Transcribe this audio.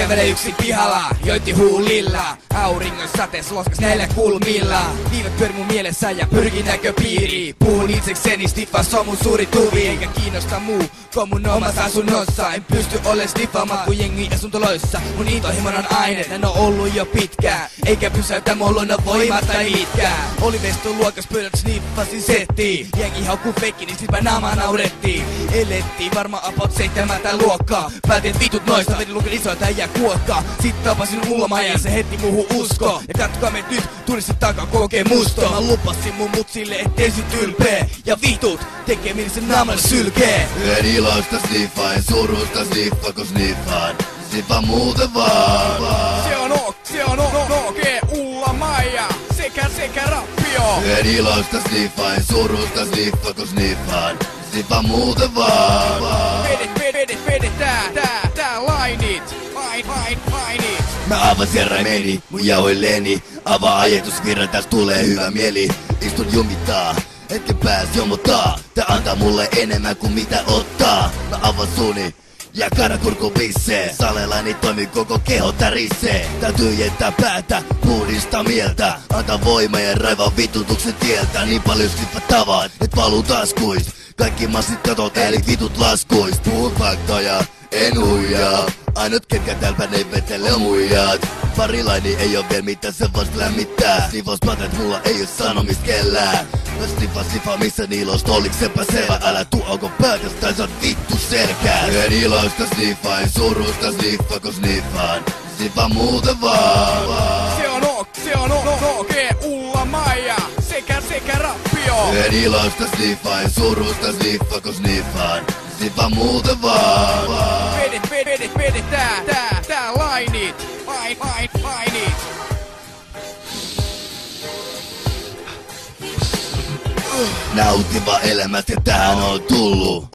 Kävele yksin pihalla, joitti huulilla. Auringon sateessa loskas näillä kulmilla. Viivet pyöri mun mielessä ja pyrki näköpiiriin. Puhun itsekseni, stiffas on mun suuri tuvi. Eikä kiinnosta muu, kun mun omassa asunnossa. En pysty ole stiffaamaan kuin jengi asuntoloissa. Mun intohimon on aine, tän on ollut jo pitkään. Eikä pysäytä mun luonnon voimat tai itkää. Oli luokas pöydät, sniffasin settiin. Jengi haukkuu feikki, niin sit mä naamaa naurettiin. Elettiin varmaan about 7. luokkaa. Päätin et vitut noista, vedin luken isoita ja kuokkaa. Sit tapasin ulmaan ja se heti muuhun usko. Ja kattokaa meet nyt, tuli se takaa kokemusto. Mä lupasin mun mutsille, ettei sit ylpeä. Ja vitut, tekeminen sen naamalle sylkee. En iloista sniffaa, en surusta sniffa, kun sniffaan. Sniffa muuten vaan. Se on okei, Ulla Maija. Sekä rappio. En iloista sniffaa, en surusta sniffa, kun sniffaan. Sniffa muuten vaan. Vede tää lainit. Lainit. Mä avasin rämeni, mun jauhilleni. Avaa ajatusvirran, täs tulee hyvä mieli. Istun jumittaa, hetken pääs jomottaa. Tää antaa mulle enemmän kuin mitä ottaa. Mä avaan suuni ja karakurku pissee. Salelaini toimii, koko keho tärisee. Tää tyhjentää päätä, puhdistaa mieltä. Anta voima ja raivaa vitutuksen tieltä. Niin paljon sniffattavat, et valuu taskuis. Kaikki massit katot, eli vitut laskuis. Puhun faktoja, en huijaa. Ainut ketkä tälpä ne vetele on muijat. Parilaini ei oo vielä mitä se vasta lämmittää. Sniffauspäätät mulla ei oo sanomist kellään. Mä sniffa missä niilost oliks sepä selvä. Älä tuu aukon päätös tai saat vittu selkää. En iloista sniffa, en surusta sniffa, kun sniffaan. Sniffa muuten vaan. Se on okei, Ulla Maija. Sekä rappio. En iloista sniffa, en surusta sniffa, kun sniffaan. Sniffa muuten vaan. Vede tää lainit. Lainit. Nautiva elämästä tähän on tullut.